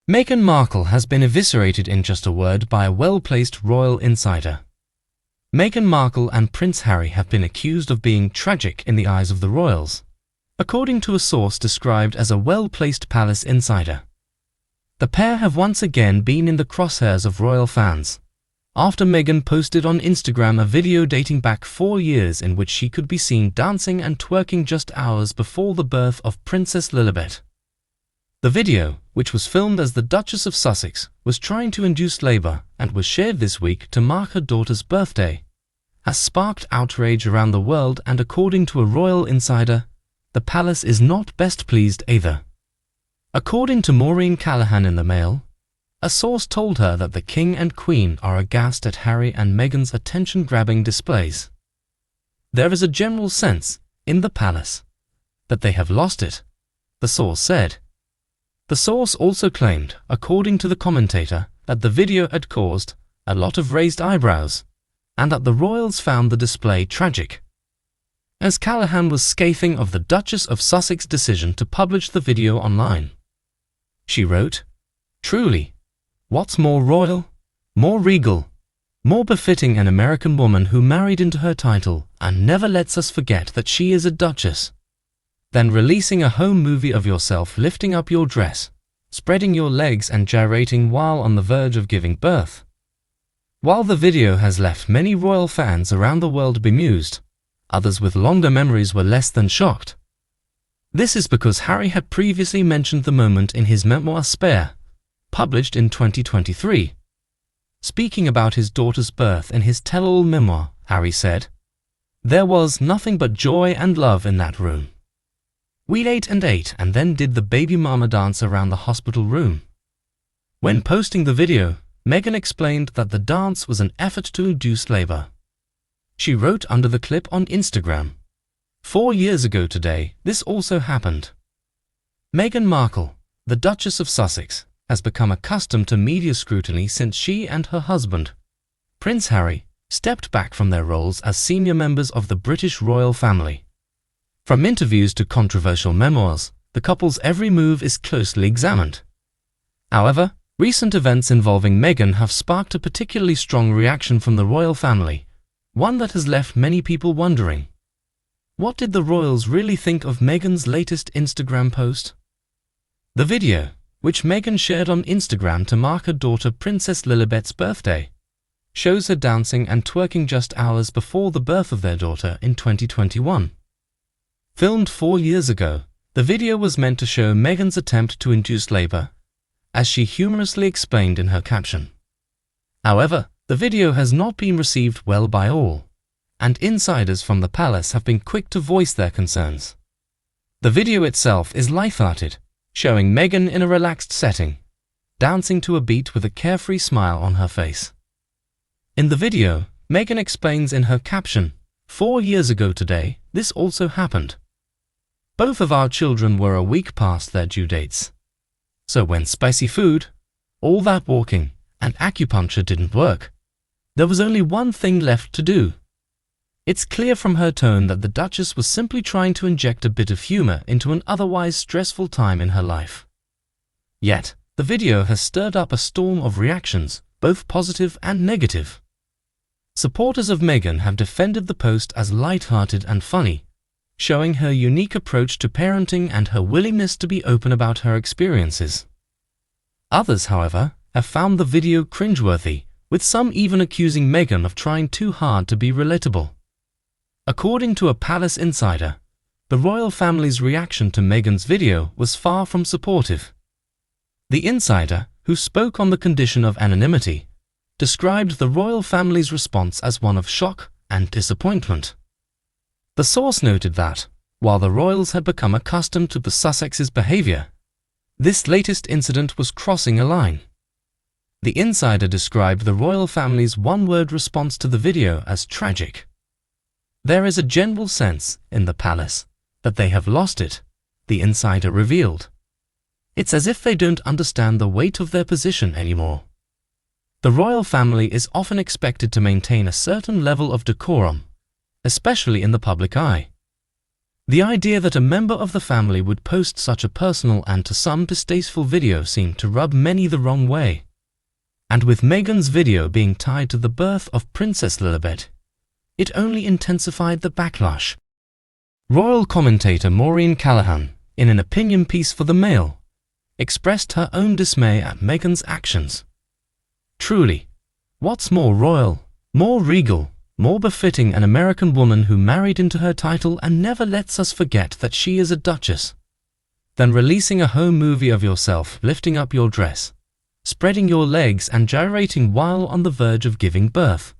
Meghan Markle has been eviscerated in just a word by a well-placed royal insider. Meghan Markle and Prince Harry have been accused of being tragic in the eyes of the royals, according to a source described as a well-placed palace insider. The pair have once again been in the crosshairs of royal fans, after Meghan posted on Instagram a video dating back 4 years in which she could be seen dancing and twerking just hours before the birth of Princess Lilibet. The video, which was filmed as the Duchess of Sussex was trying to induce labour and was shared this week to mark her daughter's birthday, has sparked outrage around the world, and according to a royal insider, the palace is not best pleased either. According to Maureen Callahan in the Mail, a source told her that the King and Queen are aghast at Harry and Meghan's attention-grabbing displays. There is a general sense, in the palace, that they have lost it, the source said. The source also claimed, according to the commentator, that the video had caused a lot of raised eyebrows, and that the royals found the display tragic. As Callahan was scathing of the Duchess of Sussex's decision to publish the video online. She wrote, "Truly, what's more royal, more regal, more befitting an American woman who married into her title and never lets us forget that she is a duchess, than releasing a home movie of yourself lifting up your dress, spreading your legs and gyrating while on the verge of giving birth." While the video has left many royal fans around the world bemused, others with longer memories were less than shocked. This is because Harry had previously mentioned the moment in his memoir Spare, published in 2023. Speaking about his daughter's birth in his tell-all memoir, Harry said, "There was nothing but joy and love in that room. We ate and then did the baby mama dance around the hospital room." When posting the video, Meghan explained that the dance was an effort to induce labour. She wrote under the clip on Instagram, "4 years ago today, this also happened." Meghan Markle, the Duchess of Sussex, has become accustomed to media scrutiny since she and her husband, Prince Harry, stepped back from their roles as senior members of the British royal family. From interviews to controversial memoirs, the couple's every move is closely examined. However, recent events involving Meghan have sparked a particularly strong reaction from the royal family, one that has left many people wondering, what did the royals really think of Meghan's latest Instagram post? The video, which Meghan shared on Instagram to mark her daughter Princess Lilibet's birthday, shows her dancing and twerking just hours before the birth of their daughter in 2021. Filmed 4 years ago, the video was meant to show Meghan's attempt to induce labour, as she humorously explained in her caption. However, the video has not been received well by all, and insiders from the palace have been quick to voice their concerns. The video itself is light-hearted, showing Meghan in a relaxed setting, dancing to a beat with a carefree smile on her face. In the video, Meghan explains in her caption, "4 years ago today, this also happened. Both of our children were a week past their due dates. So when spicy food, all that walking, and acupuncture didn't work, there was only one thing left to do." It's clear from her tone that the Duchess was simply trying to inject a bit of humour into an otherwise stressful time in her life. Yet, the video has stirred up a storm of reactions, both positive and negative. Supporters of Meghan have defended the post as light-hearted and funny, showing her unique approach to parenting and her willingness to be open about her experiences. Others, however, have found the video cringeworthy, with some even accusing Meghan of trying too hard to be relatable. According to a palace insider, the royal family's reaction to Meghan's video was far from supportive. The insider, who spoke on the condition of anonymity, described the royal family's response as one of shock and disappointment. The source noted that, while the royals had become accustomed to the Sussexes' behaviour, this latest incident was crossing a line. The insider described the royal family's one-word response to the video as tragic. "There is a general sense, in the palace, that they have lost it," the insider revealed. "It's as if they don't understand the weight of their position anymore." The royal family is often expected to maintain a certain level of decorum, especially in the public eye. The idea that a member of the family would post such a personal and to some distasteful video seemed to rub many the wrong way. And with Meghan's video being tied to the birth of Princess Lilibet, it only intensified the backlash. Royal commentator Maureen Callahan, in an opinion piece for The Mail, expressed her own dismay at Meghan's actions. Truly, what's more royal, more regal, more befitting an American woman who married into her title and never lets us forget that she is a duchess, than releasing a home movie of yourself lifting up your dress, spreading your legs and gyrating while on the verge of giving birth?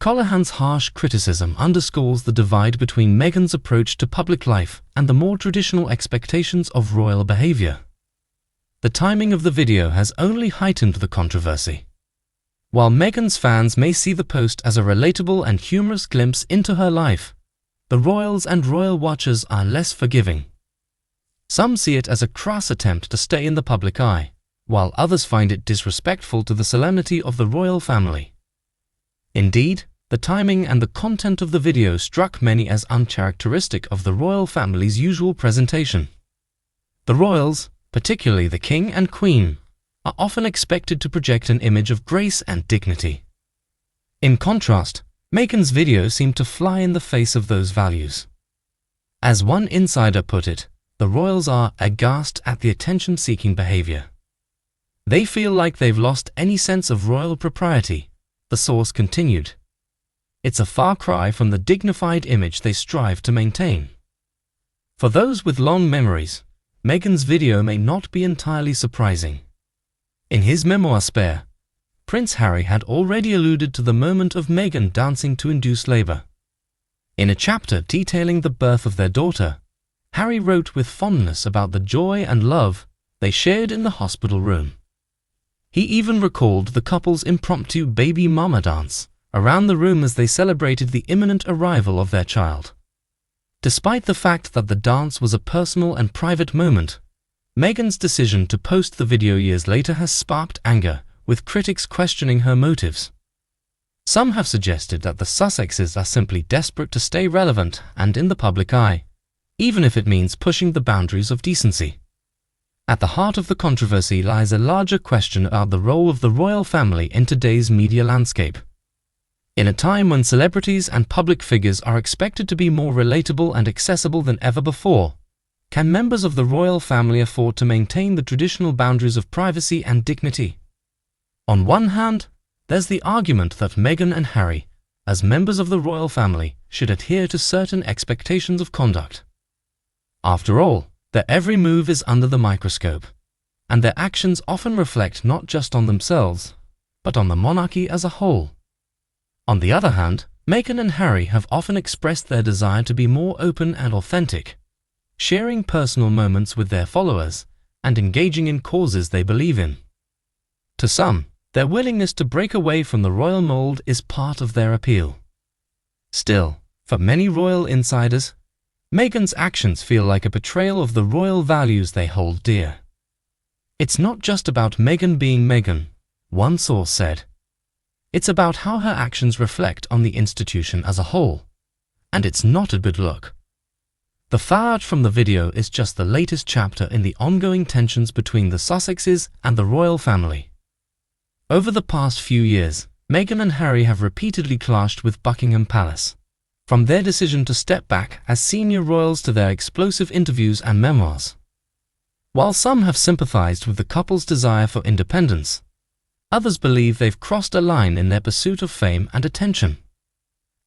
Callahan's harsh criticism underscores the divide between Meghan's approach to public life and the more traditional expectations of royal behavior. The timing of the video has only heightened the controversy. While Meghan's fans may see the post as a relatable and humorous glimpse into her life, the royals and royal watchers are less forgiving. Some see it as a crass attempt to stay in the public eye, while others find it disrespectful to the solemnity of the royal family. Indeed, the timing and the content of the video struck many as uncharacteristic of the royal family's usual presentation. The royals, particularly the King and Queen, are often expected to project an image of grace and dignity. In contrast, Meghan's video seemed to fly in the face of those values. As one insider put it, the royals are aghast at the attention-seeking behavior. They feel like they've lost any sense of royal propriety, the source continued. It's a far cry from the dignified image they strive to maintain. For those with long memories, Meghan's video may not be entirely surprising. In his memoir Spare, Prince Harry had already alluded to the moment of Meghan dancing to induce labour. In a chapter detailing the birth of their daughter, Harry wrote with fondness about the joy and love they shared in the hospital room. He even recalled the couple's impromptu baby mama dance around the room as they celebrated the imminent arrival of their child. Despite the fact that the dance was a personal and private moment, Meghan's decision to post the video years later has sparked anger, with critics questioning her motives. Some have suggested that the Sussexes are simply desperate to stay relevant and in the public eye, even if it means pushing the boundaries of decency. At the heart of the controversy lies a larger question about the role of the royal family in today's media landscape. In a time when celebrities and public figures are expected to be more relatable and accessible than ever before, can members of the royal family afford to maintain the traditional boundaries of privacy and dignity? On one hand, there's the argument that Meghan and Harry, as members of the royal family, should adhere to certain expectations of conduct. After all, their every move is under the microscope, and their actions often reflect not just on themselves, but on the monarchy as a whole. On the other hand, Meghan and Harry have often expressed their desire to be more open and authentic, sharing personal moments with their followers and engaging in causes they believe in. To some, their willingness to break away from the royal mold is part of their appeal. Still, for many royal insiders, Meghan's actions feel like a betrayal of the royal values they hold dear. It's not just about Meghan being Meghan, one source said. It's about how her actions reflect on the institution as a whole, and it's not a good look. The fallout from the video is just the latest chapter in the ongoing tensions between the Sussexes and the royal family. Over the past few years, Meghan and Harry have repeatedly clashed with Buckingham Palace, from their decision to step back as senior royals to their explosive interviews and memoirs. While some have sympathized with the couple's desire for independence, others believe they've crossed a line in their pursuit of fame and attention.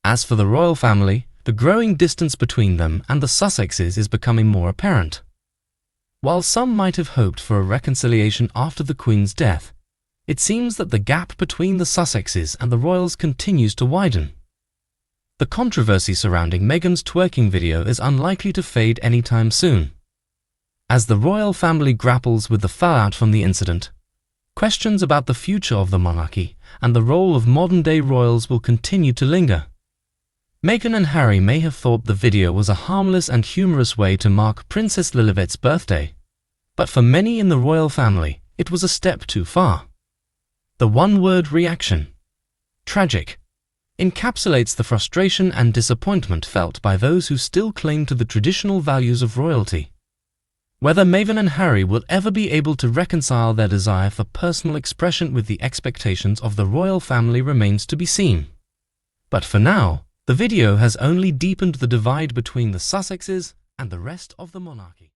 As for the royal family, the growing distance between them and the Sussexes is becoming more apparent. While some might have hoped for a reconciliation after the Queen's death, it seems that the gap between the Sussexes and the royals continues to widen. The controversy surrounding Meghan's twerking video is unlikely to fade anytime soon. As the royal family grapples with the fallout from the incident, questions about the future of the monarchy and the role of modern-day royals will continue to linger. Meghan and Harry may have thought the video was a harmless and humorous way to mark Princess Lilibet's birthday, but for many in the royal family, it was a step too far. The one-word reaction: tragic. encapsulates the frustration and disappointment felt by those who still cling to the traditional values of royalty. Whether Meghan and Harry will ever be able to reconcile their desire for personal expression with the expectations of the royal family remains to be seen. But for now, the video has only deepened the divide between the Sussexes and the rest of the monarchy.